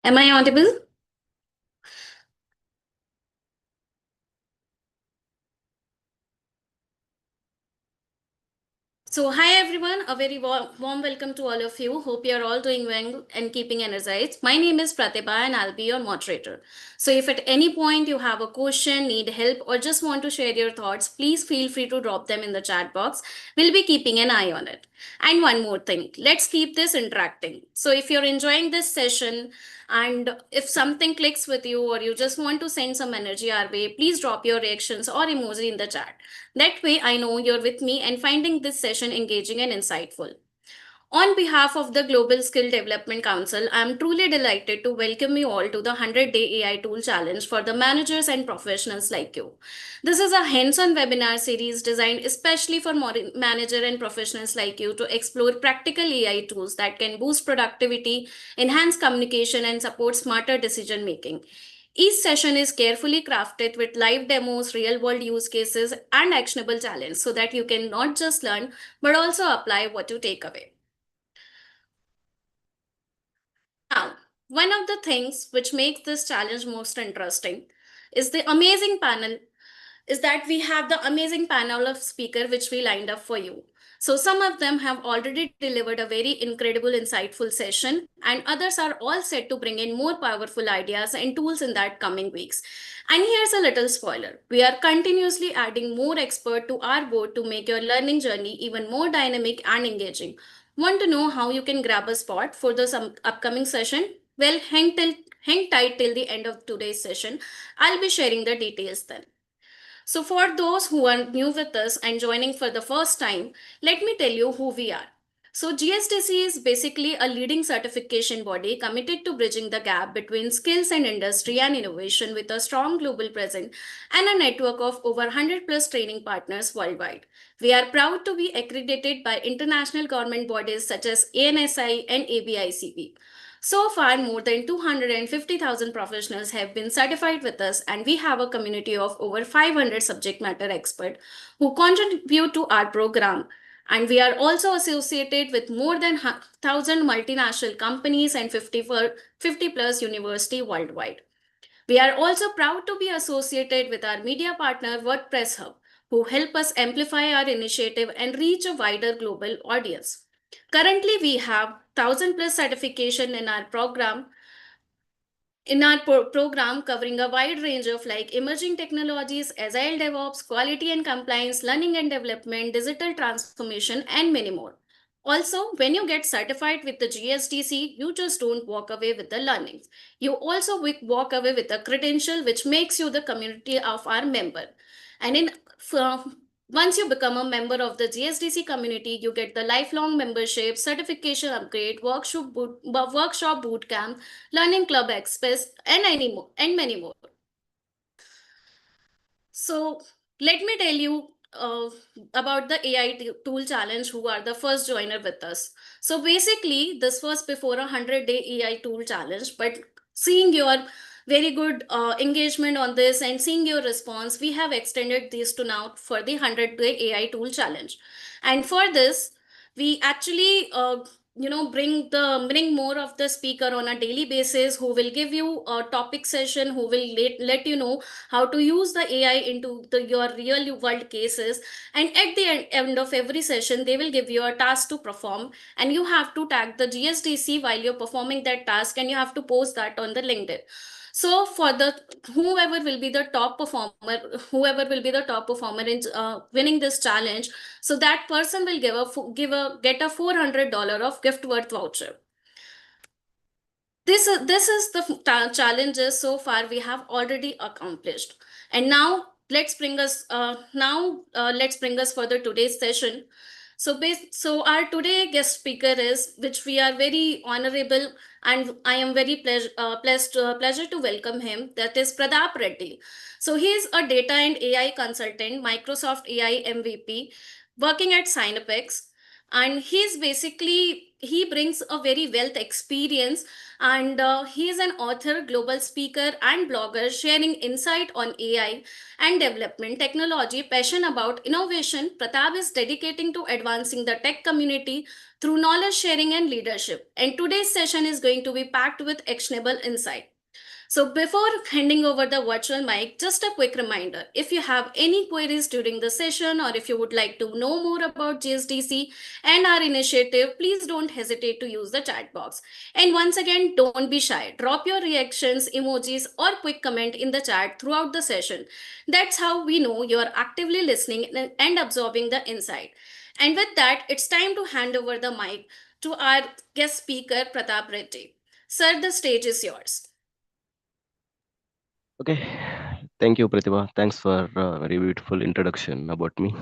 Am I audible? So, hi everyone, a very warm welcome to all of you. Hope you're all doing well and keeping energized. My name is Pratibha and I'll be your moderator. So, if at any point you have a question, need help, or just want to share your thoughts, please feel free to drop them in the chat box. We'll be keeping an eye on it. And one more thing, let's keep this interacting. So, if you're enjoying this session, and if something clicks with you or you just want to send some energy our way, please drop your reactions or emoji in the chat. That way, I know you're with me and finding this session engaging and insightful. On behalf of the Global Skill Development Council, I am truly delighted to welcome you all to the 100-Day AI Tool Challenge for the managers and professionals like you. This is a hands-on webinar series designed especially for manager and professionals like you to explore practical AI tools that can boost productivity, enhance communication, and support smarter decision making. Each session is carefully crafted with live demos, real world use cases, and actionable challenges so that you can not just learn but also apply what you take away. Now, one of the things which makes this challenge most interesting is the amazing panel is that we have the amazing panel of speaker which we lined up for you. So some of them have already delivered a very incredible insightful session and others are all set to bring in more powerful ideas and tools in that coming weeks. And here's a little spoiler. We are continuously adding more expert to our board to make your learning journey even more dynamic and engaging. Want to know how you can grab a spot for the upcoming session? Well, hang tight till the end of today's session. I'll be sharing the details then. So, for those who are new with us and joining for the first time, let me tell you who we are. So, GSDC is basically a leading certification body committed to bridging the gap between skills and industry and innovation with a strong global presence and a network of over 100 plus training partners worldwide. We are proud to be accredited by international government bodies such as ANSI and ABICP. So far, more than 250,000 professionals have been certified with us, and we have a community of over 500 subject matter experts who contribute to our program. And we are also associated with more than 1,000 multinational companies and 50 plus university worldwide. We are also proud to be associated with our media partner WordPress Hub, who help us amplify our initiative and reach a wider global audience. Currently, we have 1,000 plus certification in our program covering a wide range of like emerging technologies, agile DevOps, quality and compliance, learning and development, digital transformation, and many more. Also, when you get certified with the GSDC, you just don't walk away with the learnings. You also walk away with a credential which makes you the community of our member. And in uh, once you become a member of the GSDC community, you get the lifelong membership, certification upgrade, workshop boot camp, Learning Club Express, and many more. So let me tell you about the AI tool challenge who are the first joiner with us. So basically, this was before a 100-day AI tool challenge, but seeing your very good engagement on this and seeing your response, we have extended this to now for the 100-day AI tool challenge. And for this, we actually bring more of the speaker on a daily basis who will give you a topic session, who will let you know how to use the AI into your real world cases. And at the end of every session, they will give you a task to perform, and you have to tag the GSDC while you're performing that task, and you have to post that on the LinkedIn. So for the whoever will be the top performer, whoever will be the top performer in winning this challenge, so that person will get a $400 of gift worth voucher. This is the challenges so far we have already accomplished, and now let's bring us further today's session. So our today guest speaker is, which we are very honorable, and I am very pleasure to welcome him. That is Pradap Reddy. So he is a data and AI consultant, Microsoft AI MVP, working at Synapex. and he's basically he brings a very wealth experience, and he is an author, global speaker, and blogger sharing insight on AI and development technology, passion about innovation. Pratap is dedicating to advancing the tech community through knowledge sharing and leadership, and today's session is going to be packed with actionable insight. So, before handing over the virtual mic, just a quick reminder, if you have any queries during the session, or if you would like to know more about GSDC and our initiative, please don't hesitate to use the chat box. And once again, don't be shy. Drop your reactions, emojis, or quick comment in the chat throughout the session. That's how we know you're actively listening and absorbing the insight. And with that, it's time to hand over the mic to our guest speaker, Pratap Reddy. Sir, the stage is yours. Okay, thank you, Pratibha. Thanks for a very beautiful introduction about me.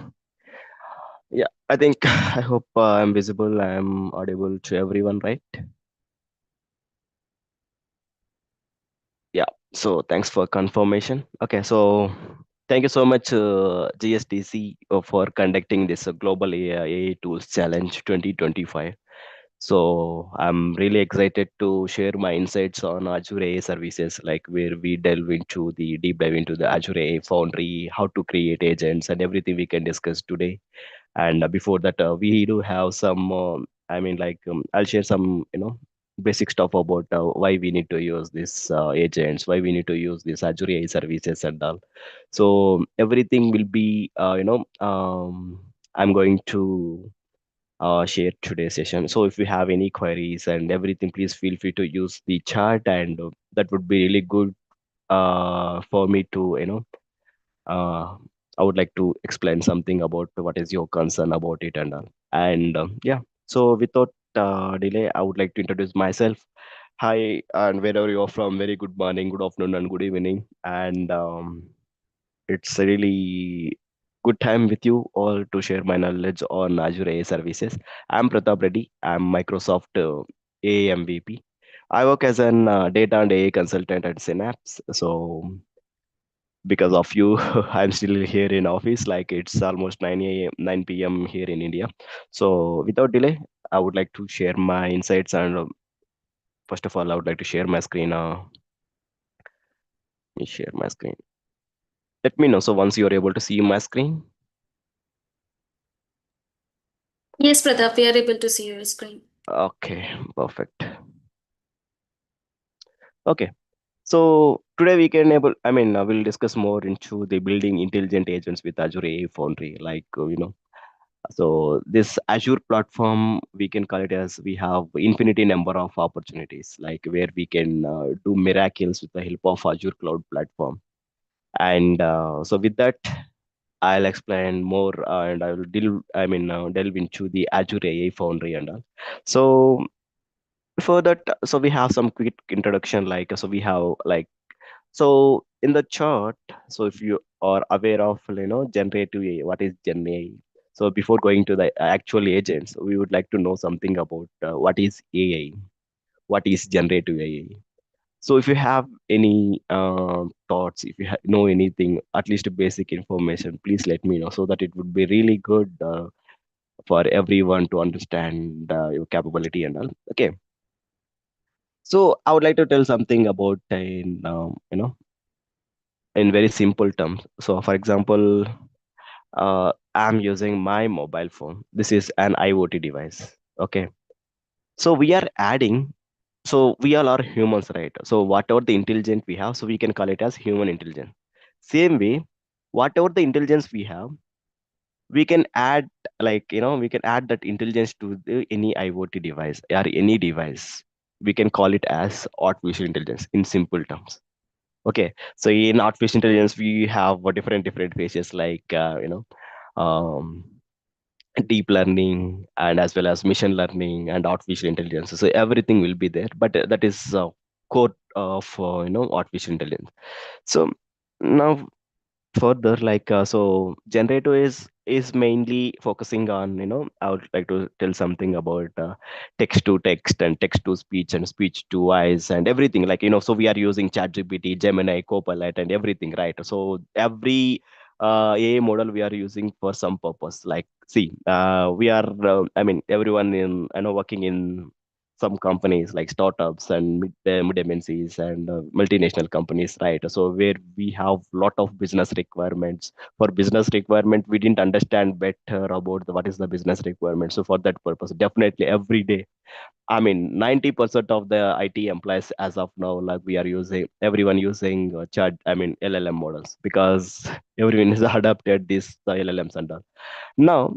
Yeah, I think I hope I'm visible, I'm audible to everyone, right? Yeah, so thanks for confirmation. Okay, so thank you so much, GSDC, for conducting this Global AI Tools Challenge 2025. So I'm really excited to share my insights on Azure AI services, like where we delve into the deep dive into the Azure AI Foundry, how to create agents, and everything we can discuss today. And before that, we do have some. I'll share some, basic stuff about why we need to use these agents, why we need to use these Azure AI services and all. So everything will be, I'm going to share today's session. So if you have any queries and everything, please feel free to use the chat, and that would be really good for me to, uh, I would like to explain something about what is your concern about it and all. And yeah, so without delay, I would like to introduce myself. Hi, and wherever you're from, very good morning, good afternoon, and good evening. And it's a really good time with you all to share my knowledge on Azure AI services. I'm Pratap Reddy. I'm Microsoft AI MVP. I work as an data and AI consultant at Synapse. So because of you, I'm still here in office. Like it's almost 9 a.m., 9 p.m. here in India. So without delay, I would like to share my insights. And first of all, I would like to share my screen. Let me share my screen. Let me know. So once you're able to see my screen. Yes, Pratap, we are able to see your screen. Okay, perfect. Okay. So today we can able, we'll discuss more into the building intelligent agents with Azure AI Foundry. So this Azure platform, we can call it as we have infinity number of opportunities, like where we can do miracles with the help of Azure Cloud Platform. And so with that, I'll explain more, and I will delve into the Azure AI Foundry and all. So before that, so we have some quick introduction, like so we have like so in the chart, so if you are aware of, generative AI, what is Gen AI? So before going to the actual agents, we would like to know something about what is AI, what is generative AI. So if you have any thoughts, if you know anything, at least basic information, please let me know so that it would be really good for everyone to understand your capability and all. Okay. So I would like to tell something about in very simple terms. So for example, I'm using my mobile phone. This is an IoT device. Okay. So we are adding, so we all are humans, right? So whatever the intelligence we have, so we can call it as human intelligence. Same way, whatever the intelligence we have, we can add, we can add that intelligence to any IoT device or any device. We can call it as artificial intelligence in simple terms. Okay, so in artificial intelligence, we have different phases, like um, deep learning, and as well as machine learning and artificial intelligence. So everything will be there, but that is core of artificial intelligence. So now further, so generative is mainly focusing on, I would like to tell something about text to text and text to speech and speech to voice and everything, so we are using ChatGPT, Gemini, Copilot, and everything, right? So every AI model we are using for some purpose, like See, we are, I mean, everyone in, I know, working in some companies like startups and mid MNCs and multinational companies, right? So where we have lot of business requirements. For business requirement, we didn't understand better about what is the business requirement. So for that purpose, definitely every day, I mean, 90% of the IT employees as of now, like we are using, everyone using chat, I mean, LLM models because everyone is adapted this the LLMs and all. Now,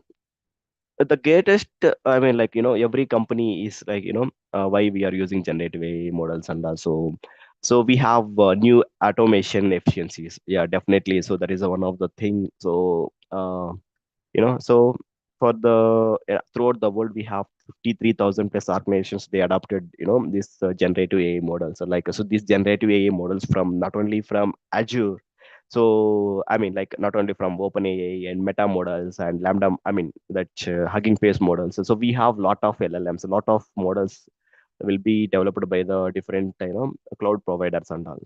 the greatest, I mean, like, every company is like, why we are using generative AI models and also, so we have new automation efficiencies. Yeah, definitely. So that is one of the thing. So so for the throughout the world we have 53,000 plus organizations. They adopted this generative AI models. So like, so these generative AI models from not only from Azure, so I mean, like, not only from OpenAI and Meta models and Lambda, I mean, that Hugging Face models. So we have lot of LLMs, a lot of models will be developed by the different cloud providers and all.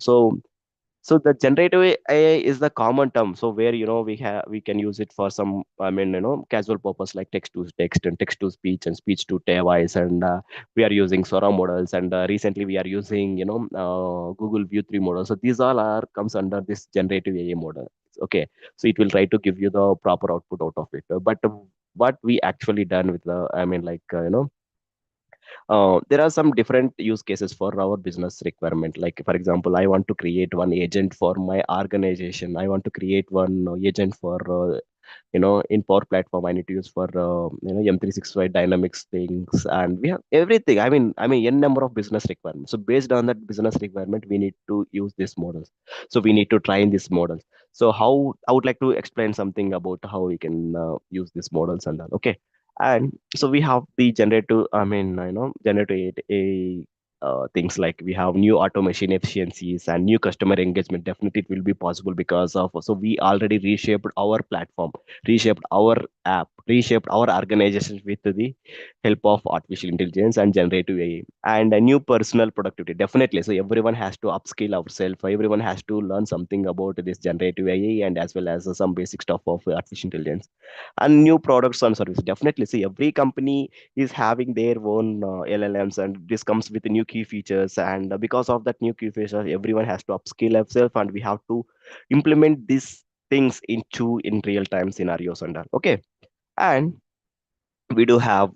So the generative AI is the common term. So where we can use it for some, I mean, casual purpose like text to text and text to speech and speech to device, and we are using Sora models, and recently we are using Google View 3 models. So these all are comes under this generative AI model. Okay, so it will try to give you the proper output out of it. But what we actually done with the, I mean, like, there are some different use cases for our business requirement. Like, for example, I want to create one agent for my organization. I want to create one agent for in Power Platform. I need to use for M365 Dynamics things, and we have everything. I mean, n number of business requirements. So based on that business requirement, we need to use these models. So we need to train these models. So how I would like to explain something about how we can use these models and that. Okay, and so we have the generative, I mean, generate a things like we have new automation efficiencies and new customer engagement. Definitely it will be possible because of, so we already reshaped our platform, reshaped our app, reshaped our organization with the help of artificial intelligence and generative AI and a new personal productivity. Definitely. So everyone has to upskill ourselves. Everyone has to learn something about this generative AI and as well as some basic stuff of artificial intelligence and new products and services. Definitely. See, every company is having their own LLMs, and this comes with new key features. And because of that new key features, everyone has to upskill themselves, and we have to implement these things into in real time scenarios and all. Okay, and we do have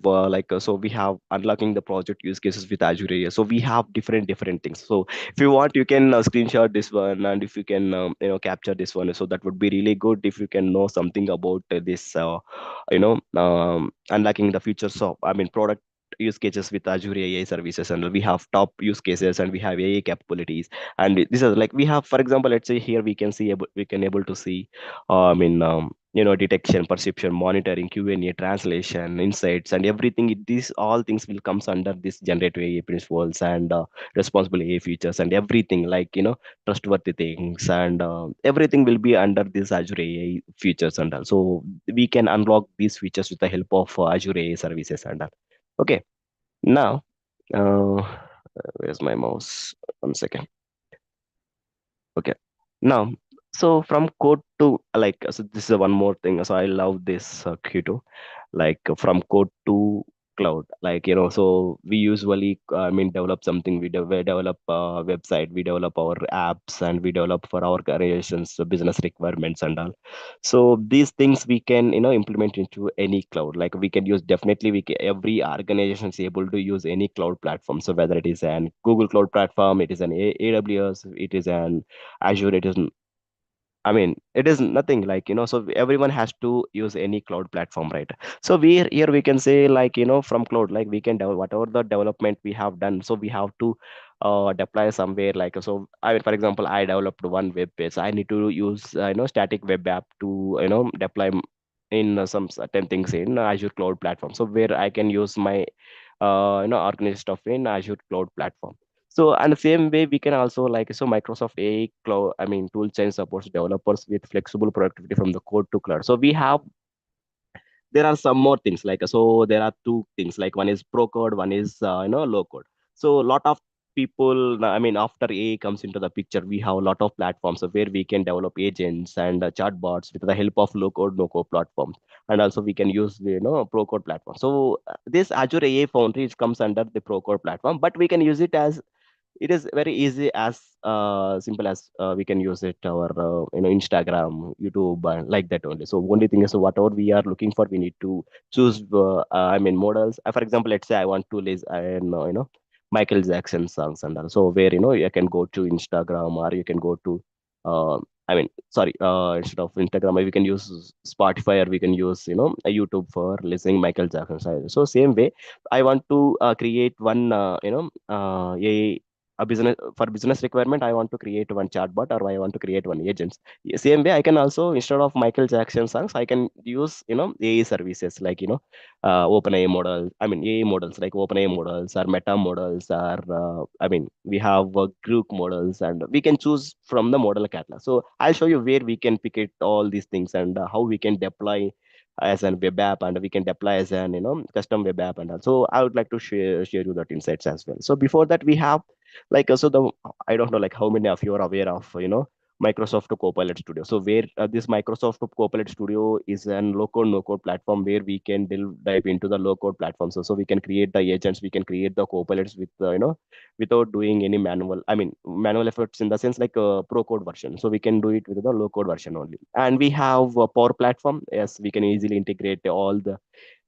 so we have unlocking the project use cases with Azure AI. So we have different things. So if you want, you can screenshot this one, and if you can capture this one, so that would be really good if you can know something about this unlocking the features of, I mean, product use cases with Azure AI services. And we have top use cases and we have AI capabilities. And this is like, we have, for example, let's say here we can see we can able to see I mean, detection, perception, monitoring, Q&A, translation, insights, and everything. These all things will comes under this generative AI principles and responsible AI features and everything, like, trustworthy things, and everything will be under this Azure AI features and all. So we can unlock these features with the help of Azure AI services and all. Okay, now, uh, where's my mouse? One second. Okay. Now, so from code to, like, so this is one more thing. So I love this Q2, like, from code to cloud. Like, so we usually, I mean, develop something. We develop a website, we develop our apps, and we develop for our organizations, so business requirements and all. So these things we can, implement into any cloud. Like, we can use, definitely we can, every organization is able to use any cloud platform. So whether it is an Google Cloud Platform, it is an AWS, it is an Azure, it is, I mean, it is nothing like, so everyone has to use any cloud platform, right? So we here we can say, like, from cloud, like, we can develop whatever the development we have done. So we have to deploy somewhere, like, so I mean, for example, I developed one web page. I need to use static web app to deploy in some certain things in Azure cloud platform. So where I can use my organize stuff in Azure cloud platform. So, and the same way we can also, like, so Microsoft AI cloud, I mean, tool chain supports developers with flexible productivity from the code to cloud. So we have, there are some more things, like, so there are two things, like one is pro code, one is low code. So lot of people, I mean, after AI comes into the picture, we have a lot of platforms where we can develop agents and chatbots with the help of low code, no code platforms. And also we can use the, pro code platform. So this Azure AI Foundry, it comes under the pro code platform, but we can use it as, it is very easy, as simple as we can use it our Instagram, YouTube, like that only. So only thing is, whatever we are looking for, we need to choose I mean models. For example, let's say I want to list Michael Jackson songs, and also where you can go to Instagram, or you can go to uh, I mean, sorry, instead of Instagram, we can use Spotify, or we can use YouTube for listening Michael Jackson songs. So same way, I want to create one a business, for business requirement, I want to create one chatbot, or I want to create one agent. Same way, I can also, instead of Michael Jackson songs, I can use AI services like OpenAI model, I mean AI models like OpenAI models, or Meta models, or I mean we have Group models, and we can choose from the model catalog. So I'll show you where we can pick it all these things, and how we can deploy as an web app, and we can deploy as an custom web app. And also I would like to share you that insights as well. So before that, we have so the, I don't know like how many of you are aware of Microsoft Copilot Studio. So where this Microsoft Copilot Studio is an low code no code platform where we can dive into the low code platform. So we can create the agents, we can create the copilots with without doing any manual, I mean manual efforts, in the sense like a pro code version. So we can do it with the low code version only. And we have a Power Platform. Yes, we can easily integrate all the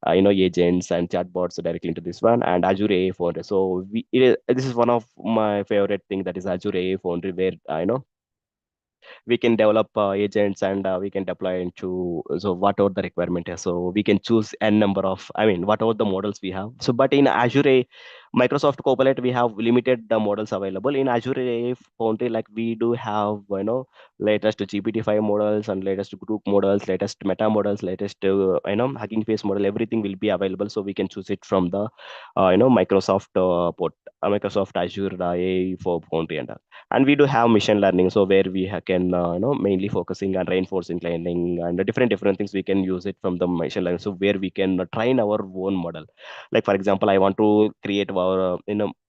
agents and chatbots directly into this one, and Azure AI Foundry. So this is one of my favorite thing, that is Azure AI Foundry, where we can develop agents, and we can deploy into, so whatever the requirement is. So we can choose n number of, I mean whatever the models we have. So but in Azure Microsoft Copilot, we have limited the models available. In Azure AI Foundry, like we do have latest GPT-5 models, and latest group models, latest meta models, latest Hugging Face model. Everything will be available, so we can choose it from the Microsoft Azure AI for Foundry. And we do have machine learning, so where we can mainly focusing on reinforcing learning, and the different things we can use it from the machine learning. So where we can train our own model. Like for example, I want to create our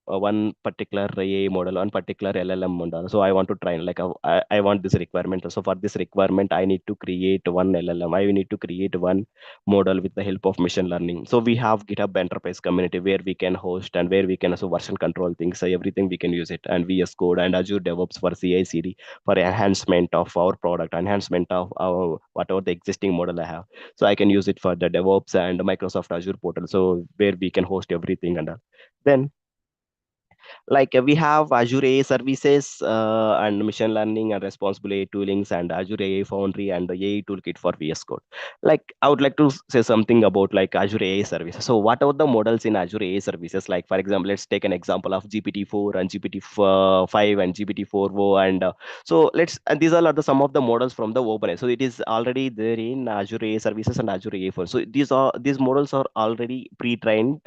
one particular AI model, one particular LLM model. So I want to train, like I want this requirement. So for this requirement, I need to create one LLM. I need to create one model with the help of machine learning. So we have GitHub Enterprise community where we can host, and where we can also version control things. So everything we can use it, and VS Code and Azure DevOps for CI/CD for enhancement of our product, enhancement of our whatever the existing model I have. So I can use it for the DevOps and Microsoft Azure portal. So where we can host everything, and then we have Azure AI services, and machine learning and responsible AI toolings, and Azure AI Foundry, and the AI toolkit for VS Code. Like I would like to say something about like Azure AI services. So what are the models in Azure AI services? Like for example, let's take an example of GPT-4 and GPT-5 and GPT-4o, and and these all are the some of the models from the OpenAI. So it is already there in Azure AI services and Azure AI Foundry. So these models are already pre-trained,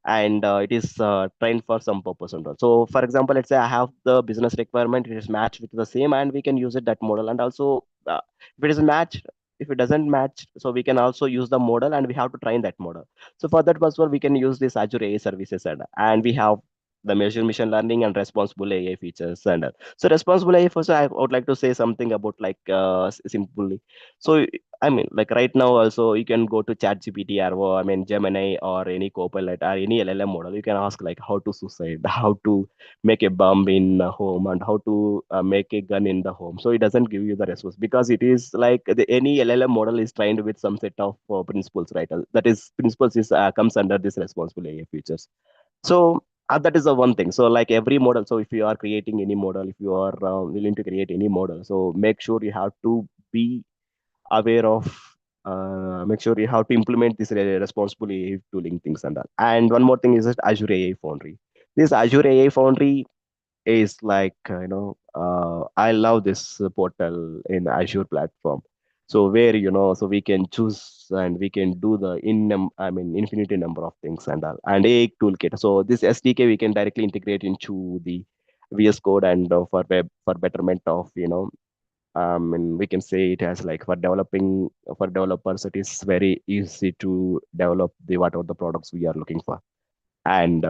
and it is trained for some purpose and all. So for example, let's say I have the business requirement, it is matched with the same, and we can use it that model. And also if it is matched, if it doesn't match, so we can also use the model, and we have to train that model. So for that purpose, we can use this Azure AI services, and we have the measure machine learning and responsible AI features. And so responsible AI, first I would like to say something about like simply. So I mean, like right now, also you can go to ChatGPT, or I mean Gemini, or any Copilot, or any LLM model. You can ask like how to suicide, how to make a bomb in a home, and how to make a gun in the home. So it doesn't give you the response, because it is like any LLM model is trained with some set of principles, right? That is principles is comes under this responsible AI features. So that is the one thing. So like every model. So if you are creating any model, if you are willing to create any model, so make sure you have to be aware of, make sure you have to implement this responsible AI tooling things and that. And one more thing is that Azure AI Foundry. This Azure AI Foundry is like I love this portal in Azure platform. So where so we can choose, and we can do the I mean infinity number of things and all, and AI toolkit. So this SDK we can directly integrate into the VS Code, and for web, for betterment of and we can say it has like for developers, it is very easy to develop the whatever the products we are looking for. And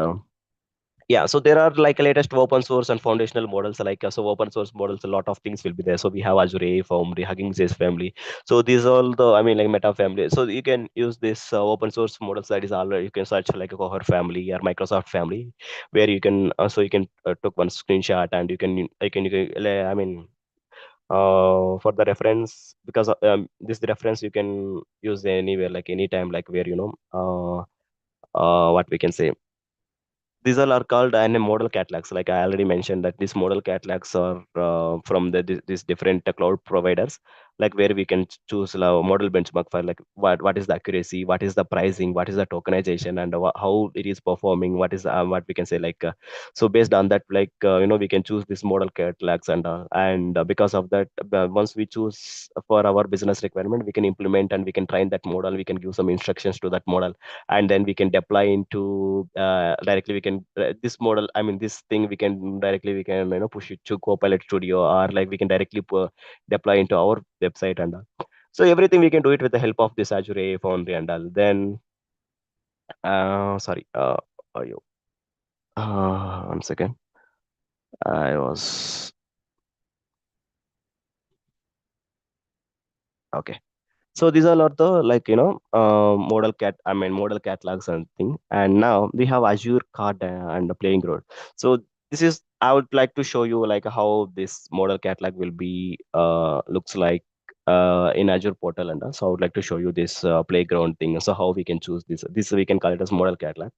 Yeah, so there are like latest open source and foundational models, like so open source models, a lot of things will be there. So we have Azure AI Foundry, Hugging Face family. So these all the, I mean, like Meta family. So you can use this open source models that is already, you can search like a Coher family or Microsoft family, where you can so you can took one screenshot, and you can I mean, for the reference, because this reference you can use anywhere, like anytime, like where what we can say, these all are called and model catalogs. Like I already mentioned that these model catalogs are from these different cloud providers, like where we can choose model benchmark for like what is the accuracy, what is the pricing, what is the tokenization, and how it is performing, what is what we can say, like so based on that, like we can choose this model catalogs, and because of that, once we choose for our business requirement, we can implement and we can train that model, we can give some instructions to that model, and then we can deploy into directly we can this model, I mean this thing, we can directly we can push it to Copilot Studio, or like we can directly deploy into our website and all. So everything we can do it with the help of this Azure AI Foundry and all. Then sorry, you 1 second, I was okay. So these all are the, like model catalogs and thing. And now we have Azure card and the playing ground. So this is, I would like to show you like how this model catalog will be looks like in Azure portal, and so I would like to show you this playground thing. So how we can choose this we can call it as model catalog,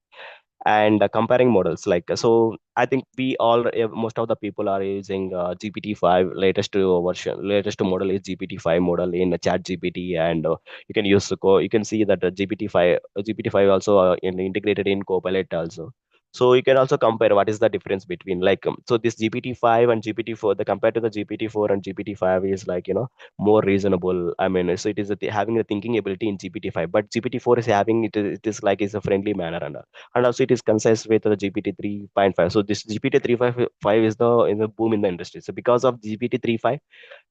and comparing models, like so I think we all most of the people are using GPT-5 latest model is GPT-5 model in chat GPT, and you can use you can see that GPT-5 also integrated in Copilot also. So you can also compare what is the difference between, like so this GPT-5 and GPT-4, the compared to the GPT-4 and GPT-5 is like more reasonable. I mean, so it is having a thinking ability in GPT-5, but GPT-4 is having it is like is a friendly manner, and also it is concise with the GPT 3.5. So this GPT 3.5 is the in the boom in the industry. So because of GPT 3.5,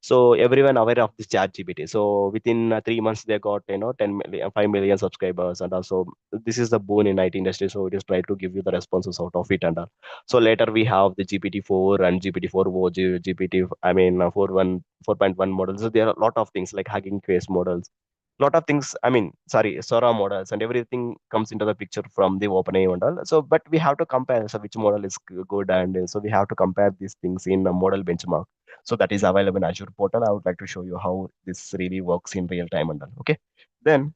so everyone aware of this chat GPT. So within 3 months they got 10 million, 5 million subscribers, and also this is the boon in IT industry. So it is try to give you the responses out of it, and all. So later we have the GPT 4 and GPT 4 o, GPT, I mean 4.1 models. So there are a lot of things like Hugging Face models, lot of things, I mean sorry, Sora models, and everything comes into the picture from the OpenAI model. So but we have to compare, so which model is good, and so we have to compare these things in a model benchmark. So that is available in Azure portal. I would like to show you how this really works in real time and all. Okay, then,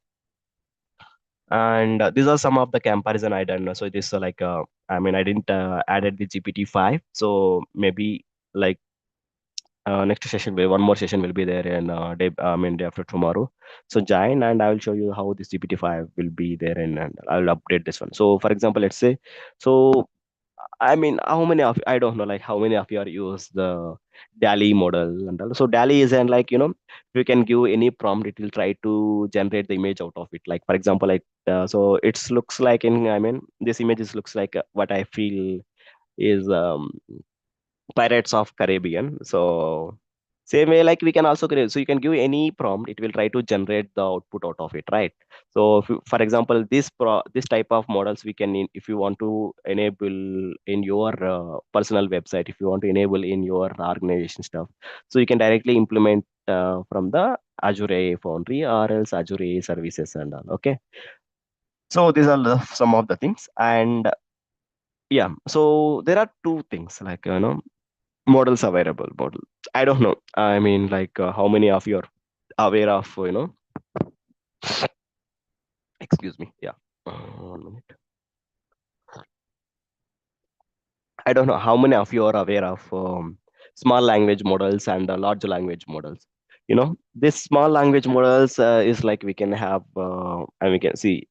and these are some of the comparison I done. So this like I mean I didn't added the GPT-5, so maybe like next session will one more session will be there in day, I mean day after tomorrow. So join, and I will show you how this GPT-5 will be there, and I'll update this one. So for example, let's say, so I mean, how many of, I don't know, like how many of you are use the DALI model and all. So DALI is, and like you can give any prompt, it will try to generate the image out of it. Like for example, like so it looks like in, I mean this images looks like what I feel is Pirates of Caribbean. So same way, like we can also create. So you can give any prompt, it will try to generate the output out of it, right? So for example, this type of models we can, if you want to enable in your personal website, if you want to enable in your organization stuff, so you can directly implement from the Azure AI Foundry or else Azure AI services and all. Okay. So these are some of the things, and yeah. So there are two things, like models available model, I don't know, I mean like how many of you are aware of excuse me, yeah, 1 minute. I don't know how many of you are aware of small language models and large language models. This small language models is like we can have and we can see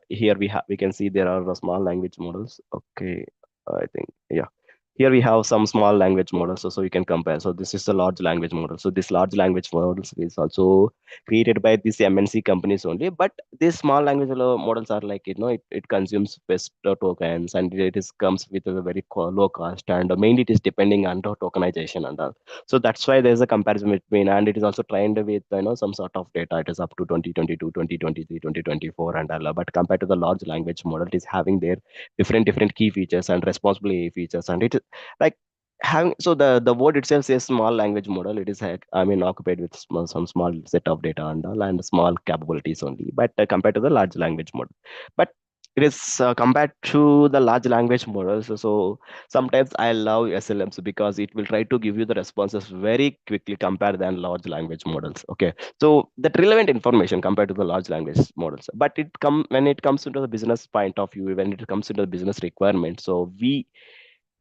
here we can see there are the small language models. Okay, I think, yeah. Here we have some small language models, so you can compare. So this is the large language model. So this large language models is also created by these MNC companies only. But these small language models are like, it consumes best tokens, and it is comes with a very low cost, and mainly it is depending on the tokenization and all. So that's why there's a comparison between, and it is also trained with some sort of data. It is up to 2022, 2023, 2024 and all. But compared to the large language model, it is having their different key features and responsibility features, and it like having, so the word itself says small language model. It is I mean occupied with some small set of data and all, and small capabilities only, but compared to the large language model. But it is compared to the large language models. So sometimes I love SLMs because it will try to give you the responses very quickly compared than large language models. Okay, so that relevant information compared to the large language models. But it come when it comes into the business point of view, when it comes into the business requirement, so we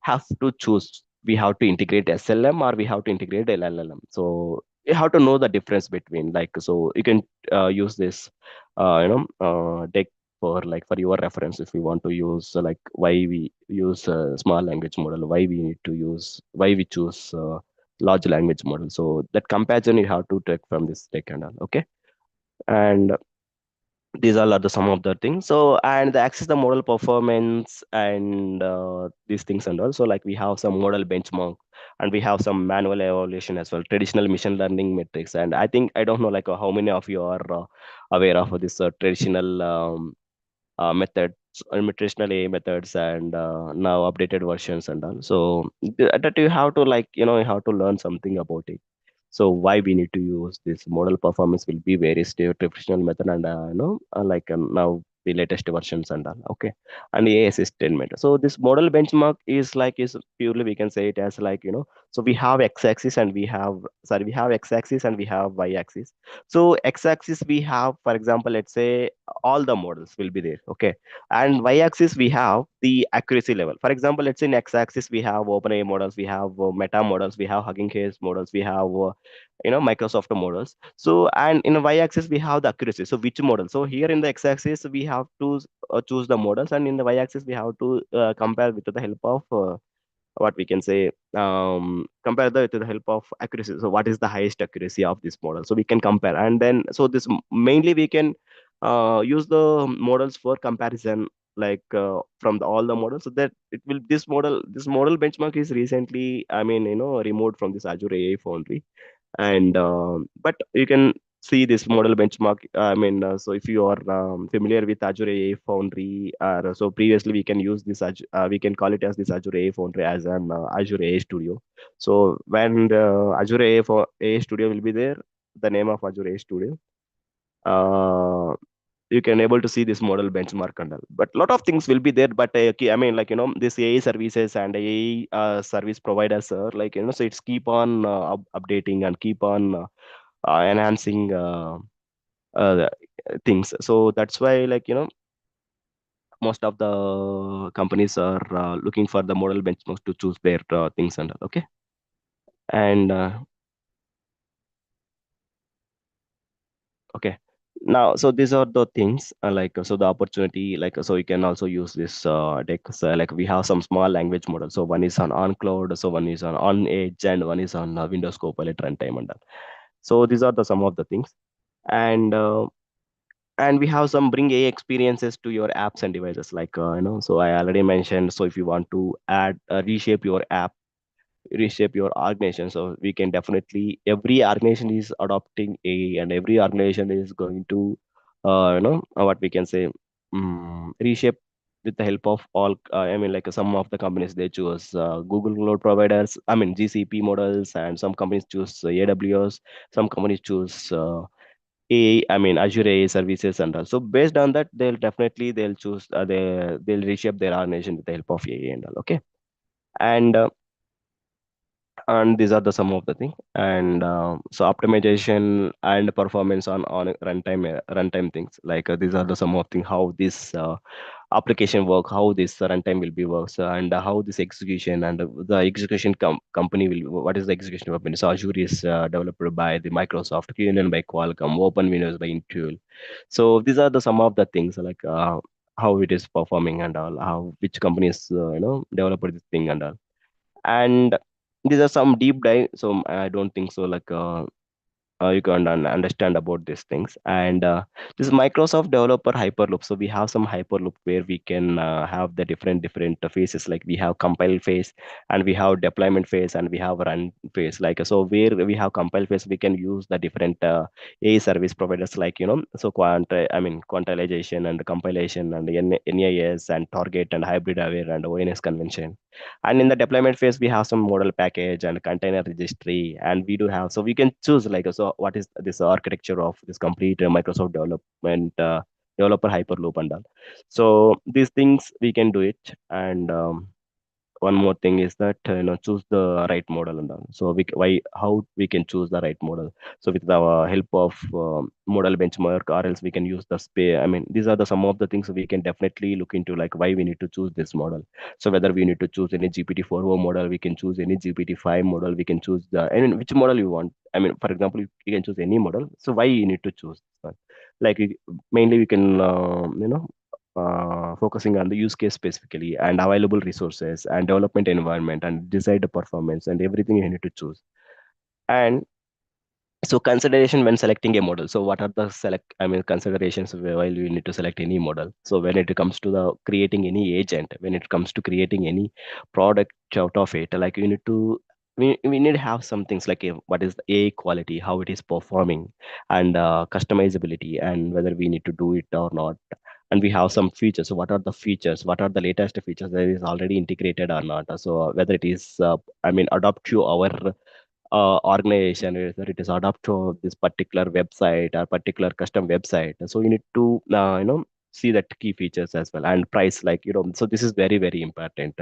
have to choose. We have to integrate SLM or we have to integrate LLM. So you have to know the difference between, like, so you can use this deck for, like, for your reference. If we want to use like why we use small language model, why we need to use, why we choose large language model. So that comparison you have to take from this deck and all. Okay, and these all are the some of the things. So, and the access the model performance and these things and all. So like we have some model benchmark, and we have some manual evaluation as well, traditional machine learning metrics. And I think, I don't know, like how many of you are aware of this traditional methods, traditional AI methods, and now updated versions and all. So that you have to, like, you have to learn something about it. So why we need to use this model performance will be very stable professional method, and like now the latest versions and all. Okay, and AI assistant method. So this model benchmark is like, is purely, we can say it as like, so we have x-axis and we have, sorry, we have x-axis and we have y-axis. So x-axis we have, for example, let's say all the models will be there. Okay, and y-axis we have the accuracy level. For example, let's say in x-axis we have OpenAI models, we have Meta models, we have Hugging Face models, we have Microsoft models. So, and in y-axis we have the accuracy. So which model? So here in the x-axis we have to choose the models, and in the y-axis we have to compare with the help of what we can say, compare the to the help of accuracy. So what is the highest accuracy of this model? So we can compare, and then so this mainly we can use the models for comparison, like from all the models, so that it will, this model benchmark is recently, I mean, removed from this Azure AI Foundry. And but you can see this model benchmark. I mean, so if you are familiar with Azure AI Foundry, so previously we can use this we can call it as this Azure AI Foundry as an Azure AI Studio. So when the Azure AI, AI Studio will be there, the name of Azure AI Studio, uh, you can able to see this model benchmark and all. But a lot of things will be there. But okay, I mean, like, this AI services and AI service providers are like, so it's keep on updating and keep on enhancing uh, things. So that's why, like, most of the companies are looking for the model benchmarks to choose their things and all. Okay, and okay. Now, so these are the things, like, so the opportunity, like, so you can also use this deck. So like we have some small language models. So one is on cloud, so one is on edge, and one is on Windows Copilot runtime and all. So these are the some of the things. And we have some bring AI experiences to your apps and devices, like, so I already mentioned. So if you want to add reshape your app, reshape your organization, so we can definitely, every organization is adopting AI, and every organization is going to what we can say, reshape with the help of all, I mean, like some of the companies they choose Google cloud providers, I mean GCP models, and some companies choose AWS, some companies choose AI, I mean Azure AI services and all. So based on that, they'll choose they'll reshape their organization with the help of AI and all. Okay, and these are the some of the thing. And so optimization and performance on runtime things, like these are the some of thing, how this application work, how this runtime will be works, and how this execution, and the execution company will, what is the execution company. So Azure is developed by the Microsoft, QNN by Qualcomm, Open Windows by Intel. So these are the some of the things, like how it is performing and all, how which companies developed this thing and all. And these are some deep dive, so I don't think so like you can understand about these things. And this is Microsoft developer hyperloop. So we have some hyperloop where we can have the different phases, like we have compile phase, and we have deployment phase, and we have run phase. Like, so where we have compile phase, we can use the different AI service providers, like, so quantization and compilation and NAS and target and hybrid aware and ONS convention. And in the deployment phase, we have some model package and container registry, and we do have, so we can choose like, so what is this architecture of this complete Microsoft development developer hyperloop and all. So these things we can do it. And one more thing is that choose the right model and all. So why how we can choose the right model. So with the help of model benchmark, or else we can use the spay. I mean, these are the some of the things we can definitely look into, like why we need to choose this model. So whether we need to choose any GPT-4o model, we can choose any GPT-5 model, we can choose the, I mean, which model you want. I mean, for example, you can choose any model. So why you need to choose this one? Like mainly we can focusing on the use case specifically, and available resources and development environment and desired performance and everything you need to choose. And so consideration when selecting a model. So what are the considerations while you need to select any model? So when it comes to the creating any agent, when it comes to creating any product out of it, like you need to, we need to have some things like what is the A quality, how it is performing, and customizability, and whether we need to do it or not. And we have some features. So what are the features? What are the latest features that is already integrated or not? So whether it is, adapt to our organization, whether it is adapt to this particular website or particular custom website. So you need to see that key features as well, and price, like, so this is very very important.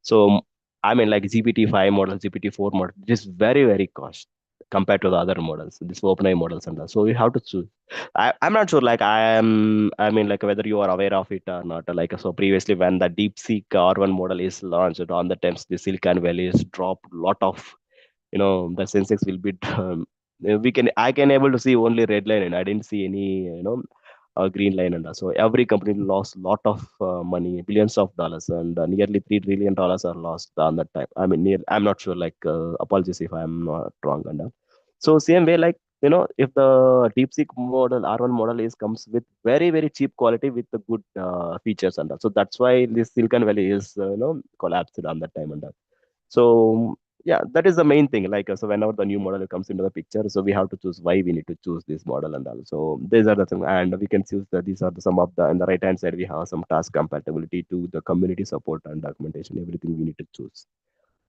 So I mean, like GPT-5 model, GPT-4 model, it is very very cost compared to the other models, this OpenAI models and all. So you have to choose. I'm not sure, like I mean, like whether you are aware of it or not. Like, so previously when the DeepSeek R1 model is launched, on the times the Silicon Valley has dropped lot of, the Sensex will be we can I can able to see only red line, and I didn't see any green line. And so every company lost lot of money, billions of dollars, and nearly $3 trillion are lost on that time. I mean, I'm not sure, like apologies if I'm not wrong. And so same way, like, if the DeepSeek model R1 model is comes with very very cheap quality with the good features and all. So that's why this Silicon Valley is collapsed on that time. And so yeah, that is the main thing. Like, so whenever the new model comes into the picture, so we have to choose why we need to choose this model and all. So these are the things, and we can choose that these are the some of the, on the right hand side we have some task compatibility to the community support and documentation, everything we need to choose.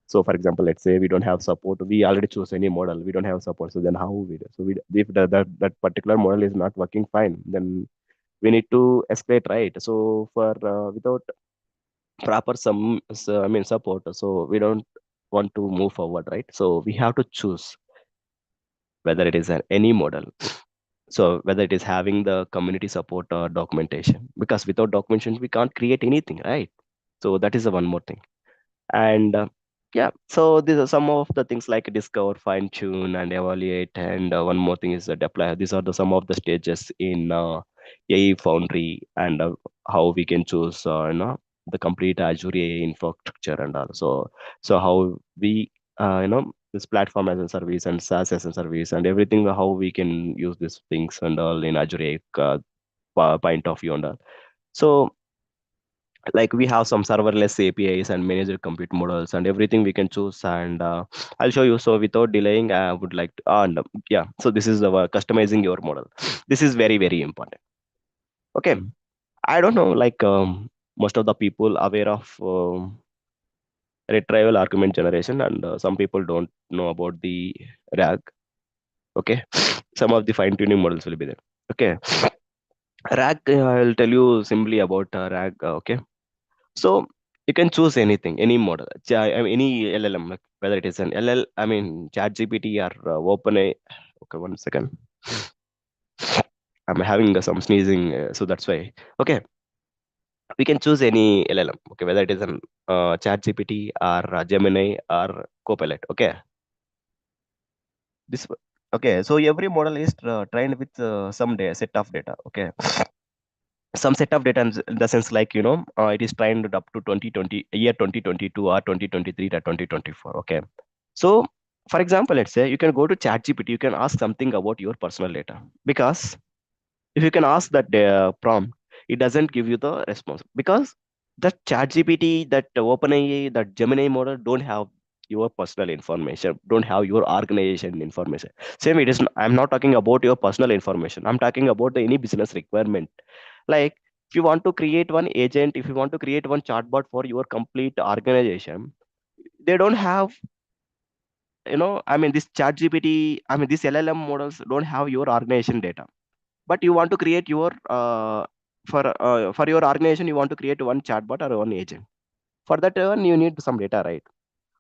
So for example, let's say we don't have support, we already choose any model, we don't have support, so then how we do? So we, if that particular model is not working fine, then we need to escalate, right? So for without proper support, so we don't want to move forward, right? So we have to choose whether it is any model, so whether it is having the community support or documentation, because without documentation we can't create anything, right? So that is the one more thing. And yeah, so these are some of the things like discover, fine tune, and evaluate. And one more thing is deploy. These are the some of the stages in AI Foundry, and how we can choose the complete Azure AI infrastructure and all. So how we this platform as a service and SaaS as a service and everything, how we can use these things and all in Azure AI point of view and all. So like we have some serverless APIs and managed compute models and everything we can choose. And I'll show you. So without delaying, I would like to, and yeah, so this is the customizing your model. This is very very important. Okay, I don't know, like most of the people aware of retrieval argument generation, and some people don't know about the RAG. Okay, some of the fine tuning models will be there. Okay, RAG, I'll tell you simply about RAG. Okay, so you can choose anything, any model, any LLM, like whether it is an LL, ChatGPT or OpenAI. Okay, one second. I'm having some sneezing, so that's why. Okay, we can choose any LLM. Okay, whether it is an ChatGPT or Gemini or Copilot. Okay, this. Okay, so every model is trained with some data, set of data. Okay, some set of data in the sense like it is trained up to 2020 year 2022 or 2023 or 2024. Okay, so for example, let's say you can go to ChatGPT, you can ask something about your personal data, because if you can ask that prompt, it doesn't give you the response because the ChatGPT, that OpenAI, that Gemini model don't have your personal information, don't have your organization information. Same, it is. I'm not talking about your personal information. I'm talking about any business requirement. Like if you want to create one agent, if you want to create one chatbot for your complete organization, they don't have, I mean, this ChatGPT, I mean, these LLM models don't have your organization data, but you want to create your for your organization, you want to create one chatbot or one agent. For that one, you need some data, right?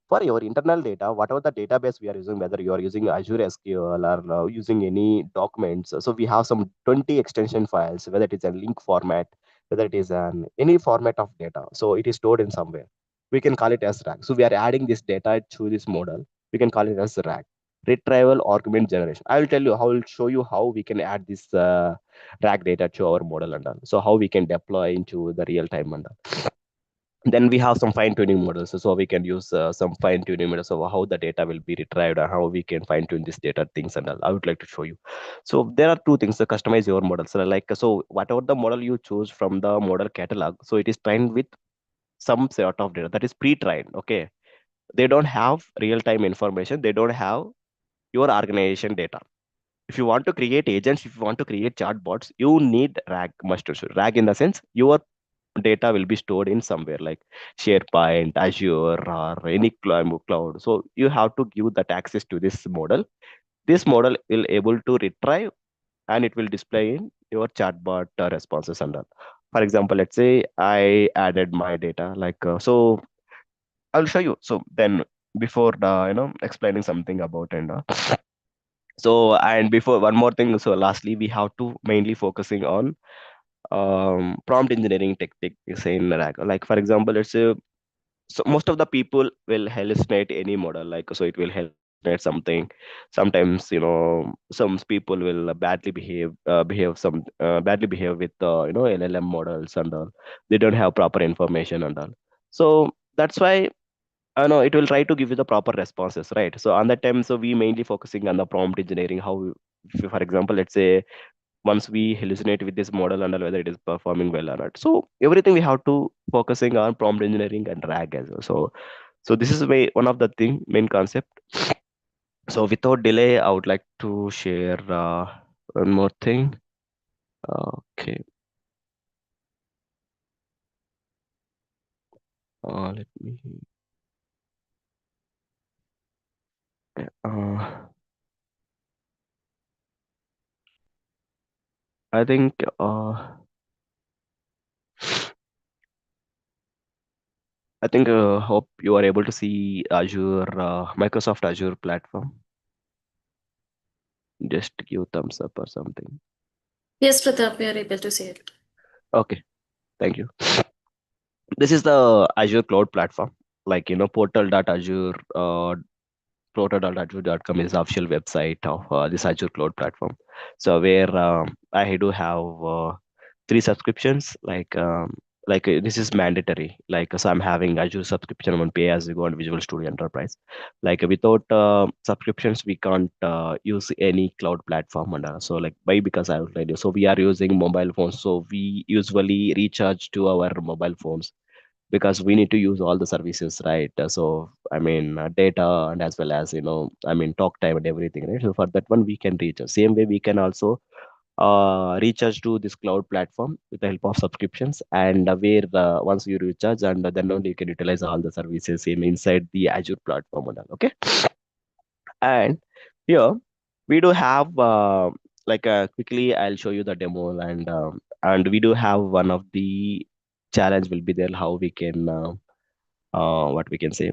For your internal data, whatever the database we are using, whether you are using Azure SQL or using any documents, so we have some 20 extension files, whether it is a link format, whether it is an any format of data, so it is stored in somewhere. We can call it as RAG. So we are adding this data to this model. We can call it as RAG, retrieval augment generation. I will tell you how, I will show you how we can add this RAG data to our model and all. So how we can deploy into the real time and all. Then we have some fine tuning models, so we can use some fine tuning models of how the data will be retrieved and how we can fine tune this data things and all. I would like to show you. So there are two things to customize your model. So like, so whatever the model you choose from the model catalog, so it is trained with some sort of data that is pre-trained. Okay, they don't have real time information, they don't have your organization data. If you want to create agents, if you want to create chatbots, you need RAG, must use RAG, in the sense your data will be stored in somewhere like SharePoint, Azure, or any cloud. So you have to give that access to this model. This model will able to retrieve and it will display in your chatbot responses and all. For example, let's say I added my data like so I'll show you. So then before explaining something about and so and before one more thing, so lastly we have to mainly focusing on prompt engineering techniques in RAG. Like for example, let's say, so most of the people will hallucinate any model, like so it will hallucinate something. Sometimes some people will badly behave with LLM models and all. They don't have proper information and all. So that's why I know it will try to give you the proper responses, right? So on that time, so we mainly focusing on the prompt engineering. For example, let's say once we hallucinate with this model and whether it is performing well or not. So everything we have to focusing on prompt engineering and RAG as well. So this is one of the main concept. So without delay, I would like to share one more thing. Okay, let me. Uh, I think. I think. Hope you are able to see Azure, Microsoft Azure platform. Just give thumbs up or something. Yes, Pratap, we are able to see it. Okay, thank you. This is the Azure cloud platform, like portal.azure portal.azure.com is the official website of this Azure cloud platform. So where I do have three subscriptions, like this is mandatory. Like so I'm having Azure subscription on pay as you go and Visual Studio Enterprise. Like without subscriptions we can't use any cloud platform. And so like why? Because I outlined you, so we are using mobile phones, so we usually recharge to our mobile phones because we need to use all the services, right? So I mean data and as well as I mean talk time and everything, right? So for that one we can reach. Same way we can also recharge to this cloud platform with the help of subscriptions, and where once you recharge, and then only you can utilize all the services in inside the Azure platform and all. Okay, and here we do have quickly I'll show you the demo, and we do have one of the challenge will be there, how we can what we can say,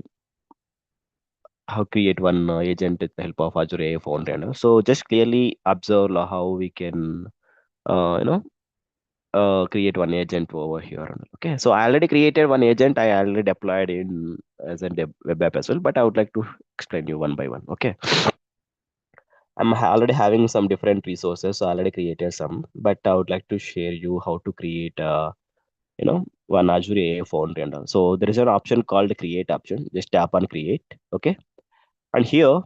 how create one agent with the help of Azure AI Foundry. So just clearly observe how we can uh, you know create one agent over here. Okay, so I already created one agent, I already deployed in as a web app as well, but I would like to explain you one by one. Okay, already having some different resources, so I already created some, but I would like to share you how to create one Azure AI Foundry and all. So there is an option called create option. Just tap on create. Okay. And here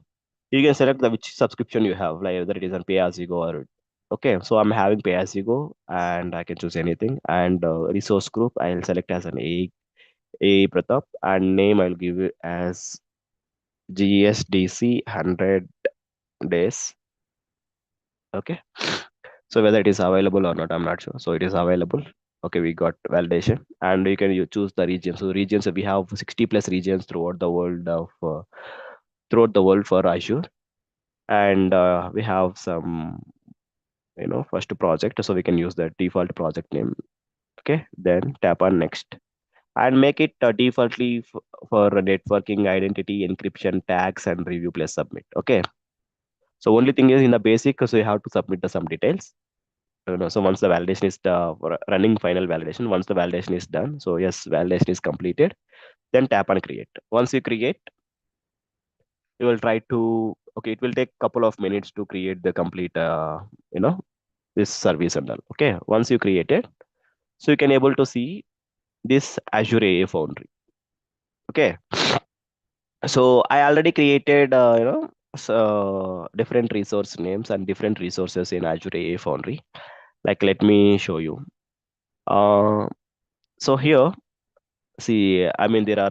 you can select the which subscription you have, like whether it is on pay as you go or okay. So I'm having pay as you go and I can choose anything. And resource group I'll select as an A Pratap, and name I'll give it as GSDC 100 days. Okay. So whether it is available or not, I'm not sure. So it is available. Okay, we got validation, and you can choose the region. So regions, we have 60 plus regions throughout the world for Azure, and we have some first project, so we can use the default project name. Okay, then tap on next and make it defaultly for networking, identity, encryption, tags, and review plus submit. Okay, so only thing is in the basic, so you have to submit some details. So once the validation is running final validation, once the validation is done, so yes, validation is completed, then tap on create. Once you create, you will try to, okay, it will take couple of minutes to create the complete, this service and all. Okay, once you create it, so you can able to see this Azure AA Foundry. Okay, so I already created, different resource names and different resources in Azure AA Foundry. Like, let me show you. Uh, so here, see, I mean, there are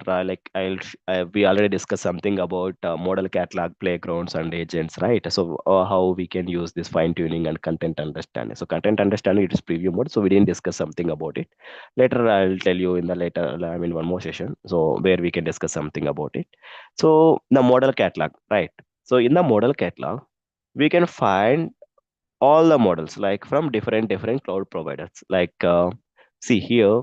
we already discussed something about model catalog, playgrounds, and agents, right? So how we can use this fine tuning and content understanding. So content understanding, it is preview mode, so we didn't discuss something about it. Later, I'll tell you in the later, I mean, one more session, so where we can discuss something about it. So the model catalog, right? So in the model catalog, we can find all the models like from different cloud providers. Like see here,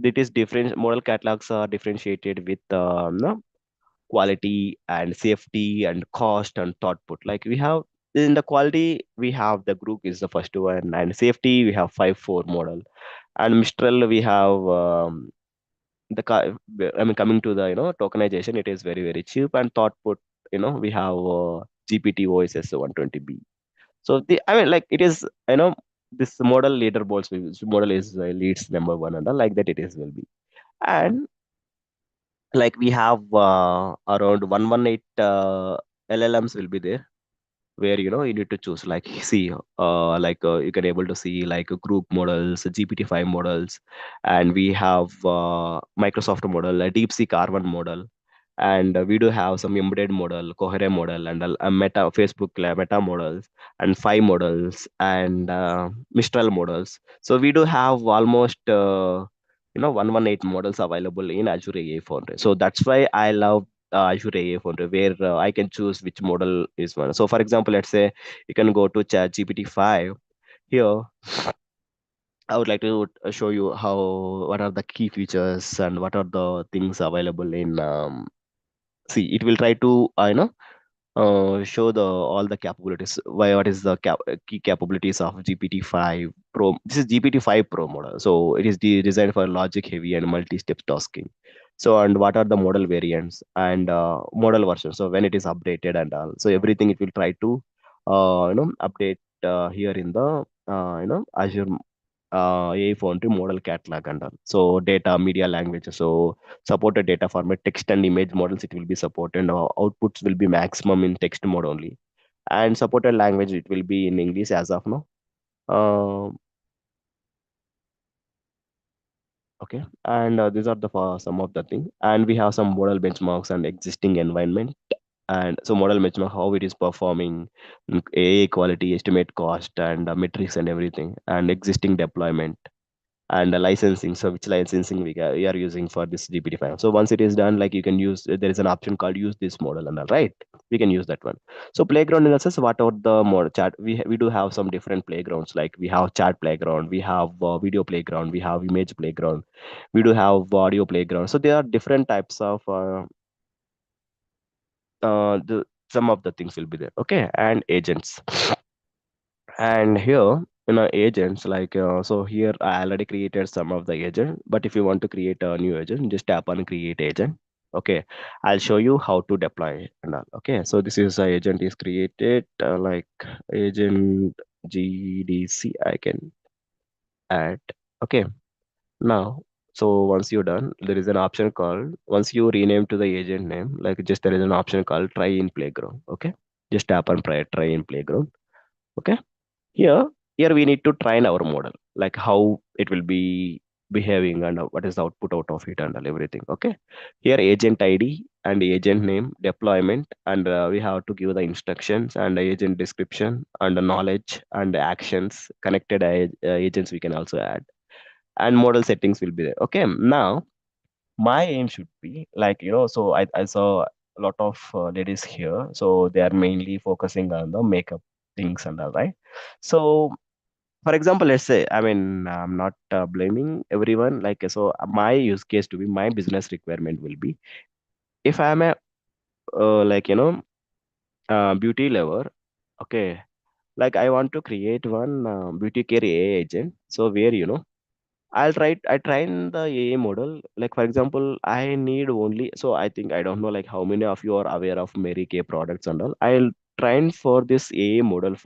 it is different model catalogs are differentiated with no, quality and safety and cost and output. Like we have in the quality, we have the group is the first one, and safety we have 5.4 model, and Mistral we have I mean, coming to the tokenization, it is very cheap, and output, we have GPT OSS 120B. So I mean, like it is, this model leaderboards. This model is leads number one, and like that it is will be. And like we have around 118 LLMs will be there, where you need to choose, like see you can able to see like group models, GPT-5 models, and we have Microsoft model, a DeepSeek R1 model, and we do have some embedded model, coherent model, and a meta Facebook meta models, and 5 models, and Mistral models. So we do have almost 118 models available in Azure AI Foundry. So that's why I love Azure AI Foundry, where I can choose which model is one. So for example, let's say you can go to Chat GPT-5. Here, I would like to show you what are the key features and what are the things available in. See, it will try to show the all the capabilities. What is the key capabilities of GPT-5 Pro? This is GPT-5 Pro model, so it is designed for logic heavy and multi-step tasking. So, and what are the model variants and model versions? So when it is updated and all, so everything it will try to update here in the Azure AI Foundry model catalog and all. So data, media language. So supported data format, text and image models, it will be supported. Outputs will be maximum in text mode only. And supported language, it will be in English as of now. Um okay. And these are the for some of the thing. And we have some model benchmarks and existing environment. And so model benchmark, how it is performing, AI quality, estimate cost, and metrics and everything, and existing deployment and the licensing. So which licensing we are using for this GPT-5. So once it is done, like you can use, there is an option called use this model and all, right? We can use that one. So playground in the sense, what are the more chat? We do have some different playgrounds. Like we have chat playground, we have video playground, we have image playground, we do have audio playground. So there are different types of the some of the things will be there. Okay, and agents. And here in our agents, like so here I already created some of the agent, but if you want to create a new agent, just tap on create agent. Okay, I'll show you how to deploy it and all. Okay, so this is a agent is created like agent GDC. I can add. Okay, now so once you're done, there is an option called once you rename to the agent name, like just there is an option called try in playground. Okay, just tap on try in playground. Okay, here, here we need to train our model, like how it will be behaving and what is the output out of it and all everything. Okay. Here agent ID and agent name, deployment, and we have to give the instructions and the agent description and the knowledge and the actions, connected agents we can also add, and model settings will be there. Okay. Now my aim should be like, so I saw a lot of ladies here, so they are mainly focusing on the makeup things and all, right? So for example, let's say, I mean, I'm not blaming everyone. Like, so my use case to be my business requirement will be if I'm a like beauty lover. Okay, like I want to create one beauty care AI agent. So where I train the AI model. Like for example, I need only, so I think I don't know like how many of you are aware of Mary Kay products and all. I'll train for this AI model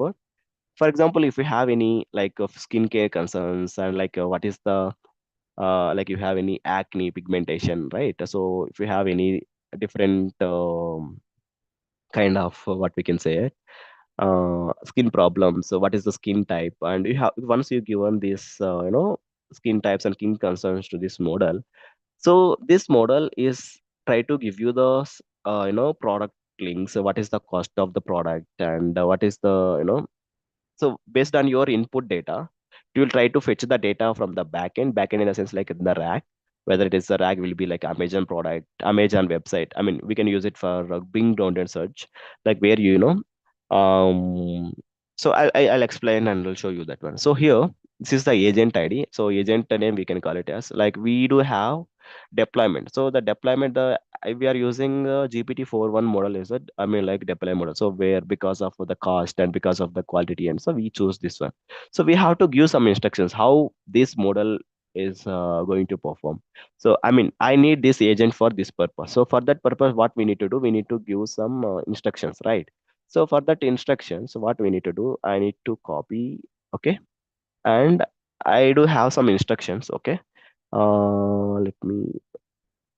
for example, if you have any like of skincare concerns and like what is the like you have any acne pigmentation, right? So if you have any different kind of what we can say skin problems, so what is the skin type, and you have once you given this skin types and skin concerns to this model, so this model is try to give you the product links. So what is the cost of the product and what is the so based on your input data, you will try to fetch the data from the backend in the sense like in the rack. Whether it is the rack will be like Amazon product, Amazon website. I mean, we can use it for Bing download search, like where so I'll explain and I'll show you that one. So here, this is the agent ID. So agent name we can call it as like we do have deployment. So the deployment, we are using GPT-4.1 model is it? I mean like deploy model. So where because of the cost and because of the quality, and so we choose this one. So we have to give some instructions how this model is going to perform. So I mean I need this agent for this purpose. So for that purpose, what we need to do, we need to give some instructions, right? So for that instructions, what we need to do, I need to copy. Okay, and I do have some instructions. Okay, let me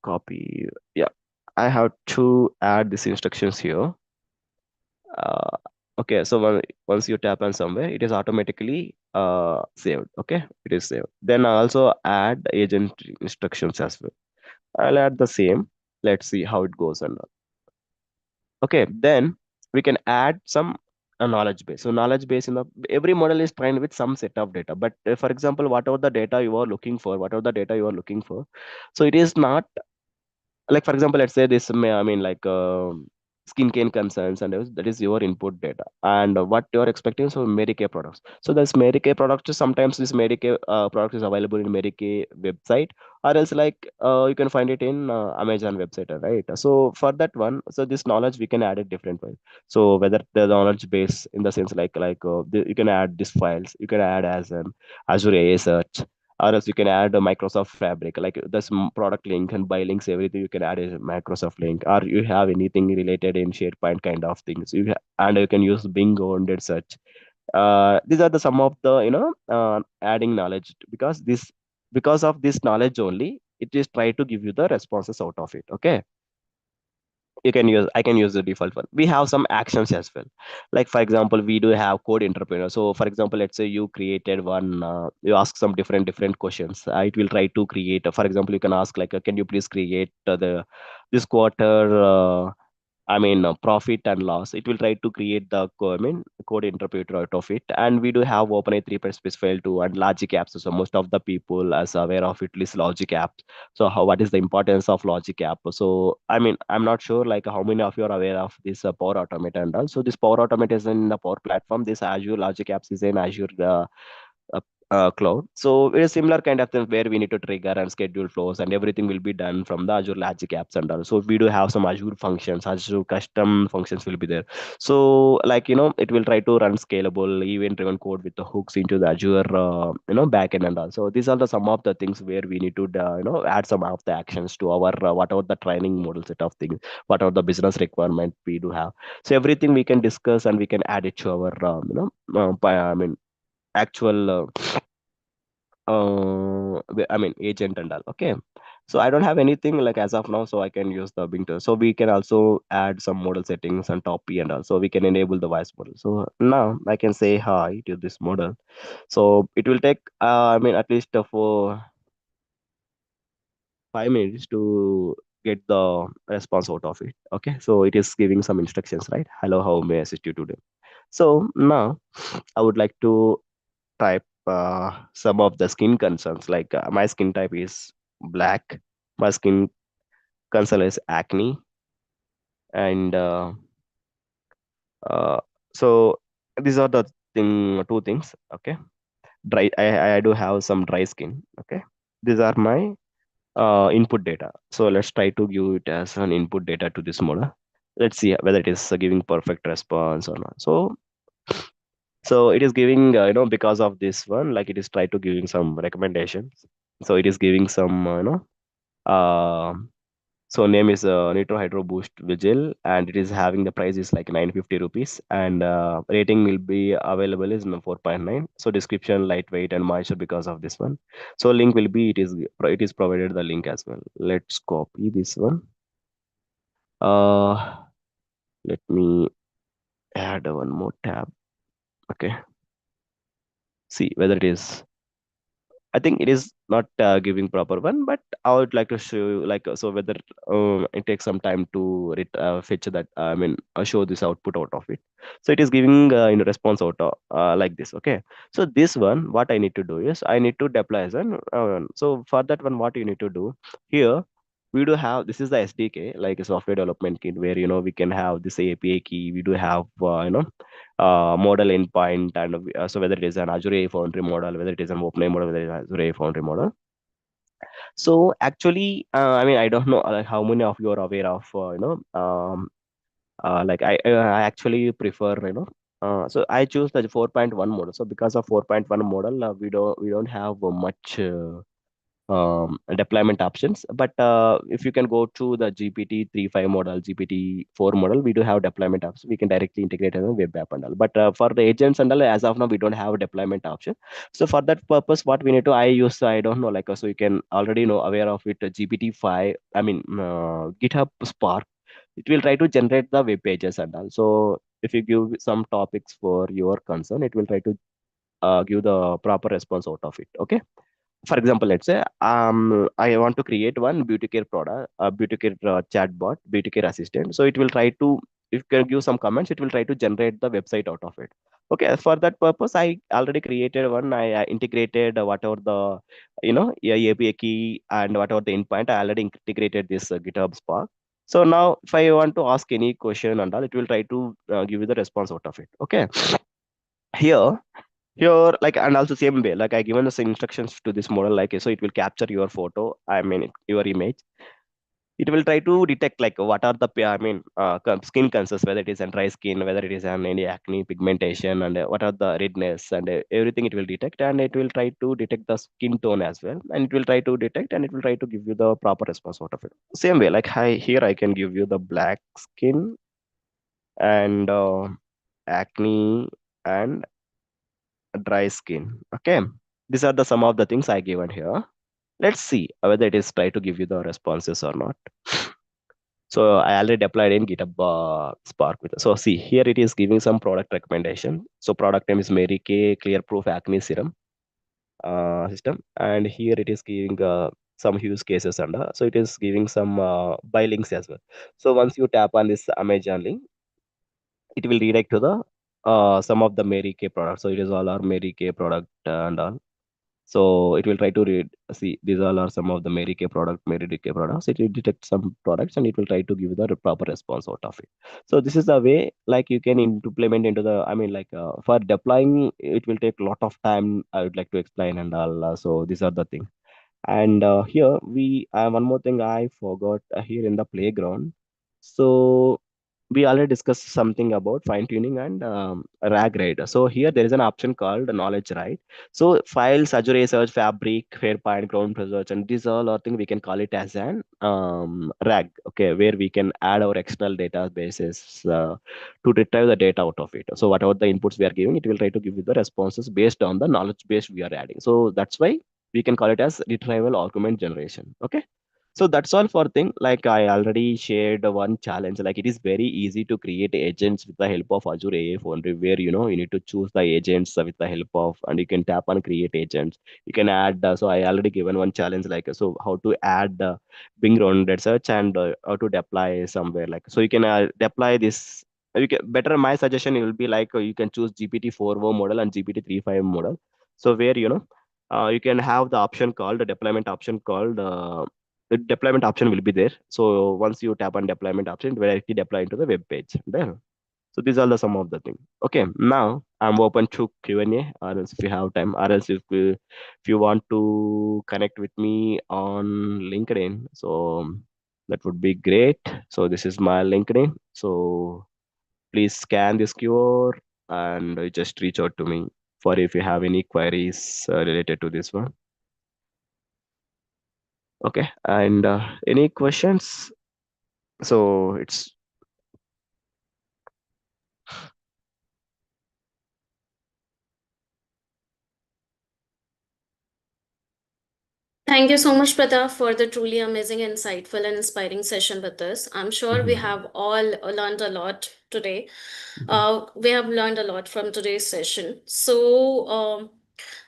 copy. Yeah, I have to add these instructions here. uh, okay, so once you tap on somewhere, it is automatically saved. Okay, it is saved. Then I also add agent instructions as well. I'll add the same. Let's see how it goes. And okay, then we can add some knowledge base. So knowledge base in the every model is trained with some set of data. But for example, whatever the data you are looking for, so it is not like for example, let's say this may I mean like skin care concerns and that is your input data and what you're expecting. So Medicare products, so this Medicare product, sometimes this Medicare product is available in Medicare website, or else like you can find it in Amazon website, right? So for that one, so this knowledge we can add it different way. So whether the knowledge base in the sense you can add these files, you can add as an Azure AI search, or else you can add a Microsoft Fabric, like this product link and buy links, everything you can add a Microsoft link, or you have anything related in SharePoint kind of things. And you can use Bing owned search. These are the some of the adding knowledge, because of this knowledge only, it is try to give you the responses out of it. Okay, I can use the default one. We have some actions as well. Like for example, we do have code entrepreneur. So for example, let's say you created one, you ask some different questions. It will try to create, for example, you can ask like can you please create the this quarter profit and loss. It will try to create the code interpreter out of it. And we do have OpenAI 3.5 too, and logic apps. So most of the people as aware of it is logic apps. So what is the importance of logic app? So I mean, I'm not sure like how many of you are aware of this Power Automate and all. So this Power Automate is in the Power Platform. This Azure logic apps is in Azure cloud. So it is similar kind of thing where we need to trigger and schedule flows, and everything will be done from the Azure Logic apps and all. So we do have some Azure functions, Azure custom functions will be there. So like it will try to run scalable, event-driven code with the hooks into the Azure backend and all. So these are the some of the things where we need to add some of the actions to our whatever the training model set of things, whatever the business requirement we do have. So everything we can discuss and we can add it to our I mean actual agent and all. Okay, so I don't have anything like as of now, so I can use the Bing tool. So we can also add some model settings on top P and all, so we can enable the voice model. So now I can say hi to this model. So it will take at least for 5 minutes to get the response out of it. Okay, so it is giving some instructions, right? Hello, how may I assist you today? So now I would like to type some of the skin concerns, like my skin type is black, my skin concern is acne, and uh, so these are the two things. Okay, dry, I do have some dry skin. Okay, these are my input data. So let's try to give it as an input data to this model. Let's see whether it is giving perfect response or not. So it is giving, because of this one, like it is try to giving some recommendations. So it is giving some, uh, so name is Nitro Hydro Boost Vigil, and it is having the price is like 950 rupees, and rating will be available is 4.9. So description lightweight and moisture because of this one. So link will be it is provided the link as well. Let's copy this one. Uh, Let me add one more tab. Okay, see whether it is. I think it is not giving proper one, but I would like to show you like so whether it takes some time to fetch that. Show this output out of it. So it is giving in response out like this. Okay. So this one, what I need to do is I need to deploy as an. So for that one, what you need to do here. We do have this is the SDK like a software development kit where we can have this API key. We do have model endpoint, and so whether it is an Azure AI Foundry model, whether it is an OpenAI model, whether it is Azure AI Foundry model. So actually, I don't know like how many of you are aware of like I actually prefer so I choose the 4.1 model. So because of 4.1 model, we don't have much deployment options. But if you can go to the GPT 3.5 model, GPT 4 model, we do have deployment options. We can directly integrate as a web app and all. But for the agents and all, as of now, we don't have a deployment option. So for that purpose, what we need to, I don't know, like, so you can already know aware of it, GPT-5, GitHub Spark, it will try to generate the web pages and all. So if you give some topics for your concern, it will try to give the proper response out of it. Okay, for example, let's say I want to create one beauty care product, beauty care chatbot, beauty care assistant. So it will try to, if you can give some comments, it will try to generate the website out of it. Okay, for that purpose I already created one. I integrated whatever the API key and whatever the endpoint, I already integrated this GitHub Spark. So now if I want to ask any question and all, it will try to give you the response out of it. Okay, here, like, and also same way, like I given the instructions to this model, like so it will capture your photo, your image. It will try to detect like what are the skin cancers, whether it is a dry skin, whether it is an any acne, pigmentation, and what are the redness, and everything it will detect, and it will try to detect the skin tone as well, and it will try to detect, and it will try to give you the proper response out of it. Same way, like here I can give you the black skin and acne and dry skin. Okay, these are the some of the things I given here. Let's see whether it is try to give you the responses or not. So I already deployed in GitHub Spark with. So see here it is giving some product recommendation. So product name is Mary Kay Clear Proof Acne Serum system, and here it is giving some use cases and so it is giving some buy links as well. So once you tap on this Amazon link, it will redirect to the some of the Mary Kay products. So it is all our Mary Kay product and all. So it will try to read, see, these all are some of the Mary Kay product, Mary Kay products. It will detect some products and it will try to give the proper response out of it. So this is the way like you can implement into the, I mean, like for deploying, it will take a lot of time. I would like to explain and all. So these are the things. And here we one more thing I forgot here in the playground. So we already discussed something about fine tuning and RAG, right? So here there is an option called knowledge, right? So files, Azure Research, Fabric, Fairpoint, Ground Research, and these all are things we can call it as an RAG, okay, where we can add our external databases to retrieve the data out of it. So whatever the inputs we are giving, it will try to give you the responses based on the knowledge base we are adding. So that's why we can call it as retrieval augment generation. Okay. So that's all for thing. Like I already shared one challenge. Like it is very easy to create agents with the help of Azure AI Foundry, where you need to choose the agents with the help of, and you can tap on create agents. You can add. So I already given one challenge like so how to add Bing rounded search and how to deploy somewhere like so you can deploy this. You can better. My suggestion will be like you can choose GPT-4o model and GPT-3.5 model. So where you can have the option called the deployment option called the deployment option will be there. So once you tap on deployment option, it will directly deploy into the web page there. So these are the some of the things. Okay, now I'm open to Q&A, or else if you have time, or else if you want to connect with me on LinkedIn, so that would be great. So this is my LinkedIn. So please scan this QR and just reach out to me for if you have any queries related to this one. Okay, and any questions? So it's Thank you so much, Pratap, for the truly amazing, insightful, and inspiring session with us. I'm sure we Mhm, have all learned a lot today. mhm. We have learned a lot from today's session. So,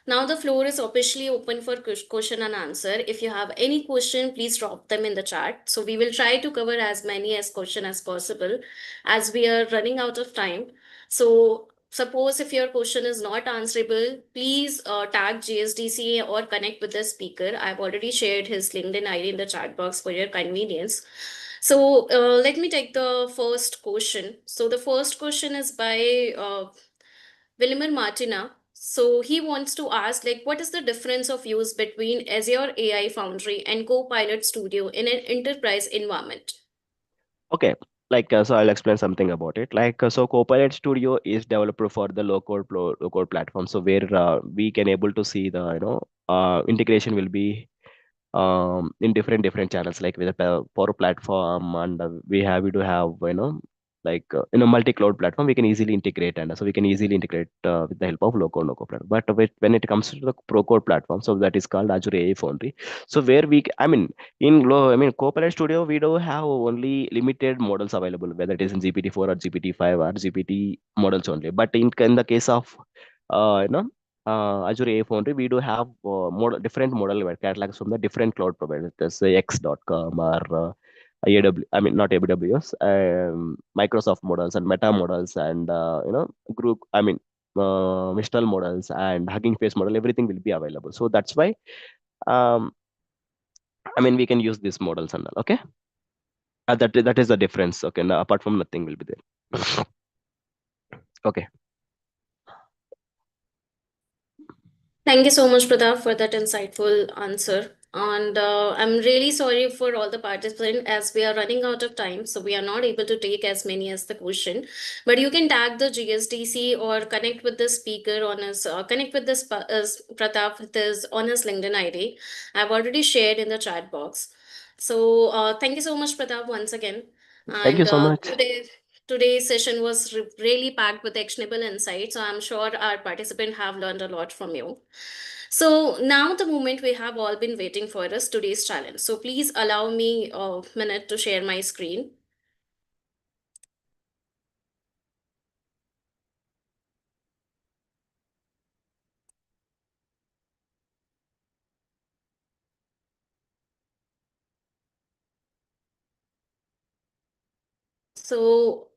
now the floor is officially open for question and answer. If you have any question, please drop them in the chat. So we will try to cover as many as question as possible as we are running out of time. So suppose if your question is not answerable, please tag GSDC or connect with the speaker. I've already shared his LinkedIn ID in the chat box for your convenience. So let me take the first question. So the first question is by Wilmer Martina. So he wants to ask, like, what is the difference of use between Azure AI Foundry and Copilot Studio in an enterprise environment? Okay, like so I'll explain something about it. Like so Copilot Studio is developed for the low code platform. So where we can able to see the integration will be in different channels like with a power platform and we do have like in a multi-cloud platform we can easily integrate and so we can easily integrate with the help of low code no code platform. But when it comes to the pro code platform, so that is called Azure AI Foundry. So where I mean I mean Copilot Studio we do have only limited models available, whether it is in GPT-4 or GPT-5 or GPT models only. But in the case of uh, you know Azure AI Foundry, we do have different model catalogs from the different cloud providers. There's X.com or I mean not AWS, Microsoft models and Meta models and group. I mean Mistral models and Hugging Face model. Everything will be available. So that's why um, I mean we can use these models and all. Okay, that is the difference. Okay, now, apart from nothing will be there. Okay. Thank you so much, Pratap, for that insightful answer. And I'm really sorry for all the participants as we are running out of time, so we are not able to take as many as the question. But you can tag the GSDC or connect with the speaker on his connect with this Pratap with his on his LinkedIn ID. I've already shared in the chat box. So thank you so much, Pratap, once again. Thank you And so much. today's session was really packed with actionable insights. So I'm sure our participants have learned a lot from you. So now the moment we have all been waiting for is today's challenge. So please allow me a minute to share my screen. So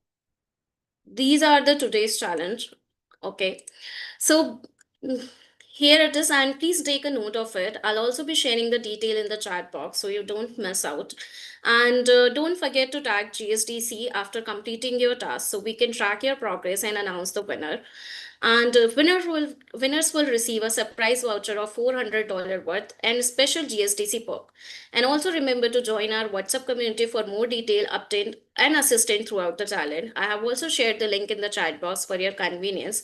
these are the today's challenge. Okay. So Here it is, and please take a note of it. I'll also be sharing the detail in the chat box so you don't miss out. And don't forget to tag GSDC after completing your task so we can track your progress and announce the winner. And winners will receive a surprise voucher of $400 worth and a special GSDC perk. And also remember to join our WhatsApp community for more detail, update, and assistance throughout the challenge. I have also shared the link in the chat box for your convenience.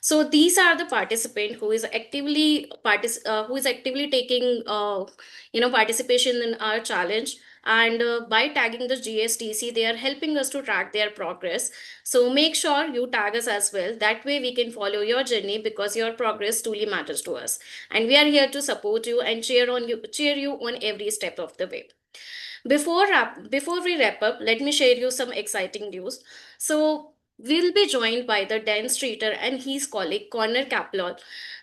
So these are the participant who is actively taking participation in our challenge. And by tagging the GSTC, they are helping us to track their progress. So make sure you tag us as well. That way we can follow your journey because your progress truly matters to us. And we are here to support you and cheer you on every step of the way. Before we wrap up, let me share you some exciting news. So we'll be joined by the Dan Streeter and his colleague Connor Kaplot.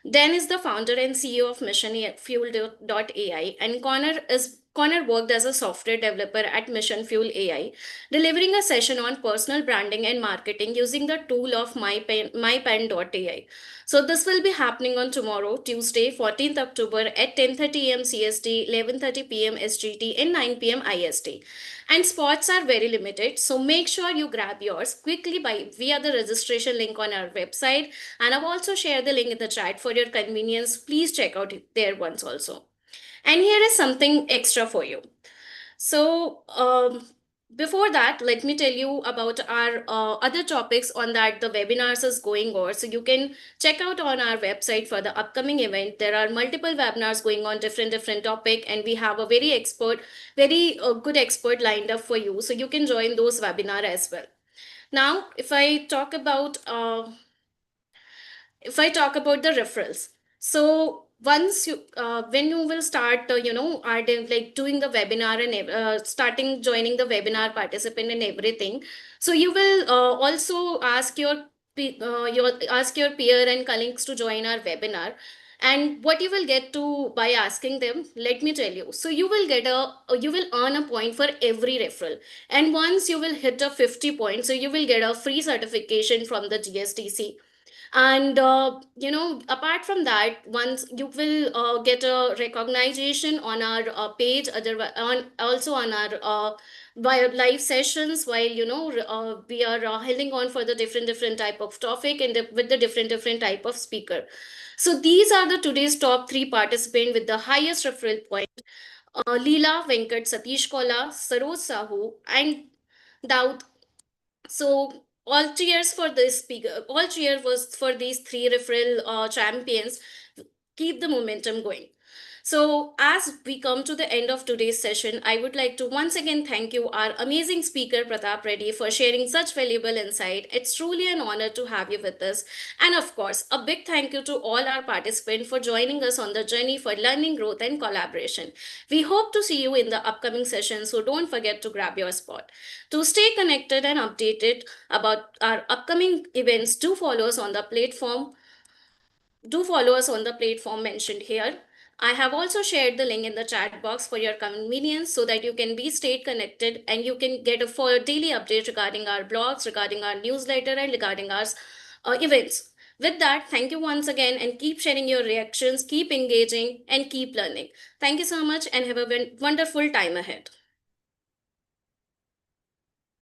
Dan is the founder and CEO of Mission Fuel.ai, and Connor worked as a software developer at Mission Fuel AI, delivering a session on personal branding and marketing using the tool of mypen.ai. So this will be happening on tomorrow, Tuesday, 14th October at 10:30 a.m. CST, 11:30 p.m. SGT, and 9 p.m. IST. And spots are very limited, so make sure you grab yours quickly by via the registration link on our website. And I've also shared the link in the chat for your convenience. Please check out there once also. And here is something extra for you. So, before that, let me tell you about our other topics on that the webinars is going on. So you can check out on our website for the upcoming event. There are multiple webinars going on different topic, and we have a very good expert lined up for you. So you can join those webinar as well. Now, if I talk about the referrals, so once you, when you will start, are they like doing the webinar and starting joining the webinar participant and everything, so you will also ask your peer and colleagues to join our webinar. And what you will get to by asking them, let me tell you. So you will earn a point for every referral, and once you will hit a 50 points, so you will get a free certification from the GSTC. And apart from that, once you will get a recognition on our page, on also on our via live sessions, while we are holding on for the different type of topic and with the different type of speaker. So these are the today's top three participants with the highest referral point: Leela Venkat, Satish Kola, Saroj Sahu, and Daud. So all cheers for this speaker. All cheer was for these three referral champions. Keep the momentum going. So, as we come to the end of today's session, I would like to once again thank you, our amazing speaker Pratap Reddy, for sharing such valuable insight. It's truly an honor to have you with us. And of course, a big thank you to all our participants for joining us on the journey for learning, growth, and collaboration. We hope to see you in the upcoming session, so don't forget to grab your spot. To stay connected and updated about our upcoming events, do follow us on the platform mentioned here. I have also shared the link in the chat box for your convenience so that you can be stayed connected and you can get a for daily update regarding our blogs, regarding our newsletter, and regarding our events. With that, thank you once again and keep sharing your reactions, keep engaging, and keep learning. Thank you so much and have a wonderful time ahead.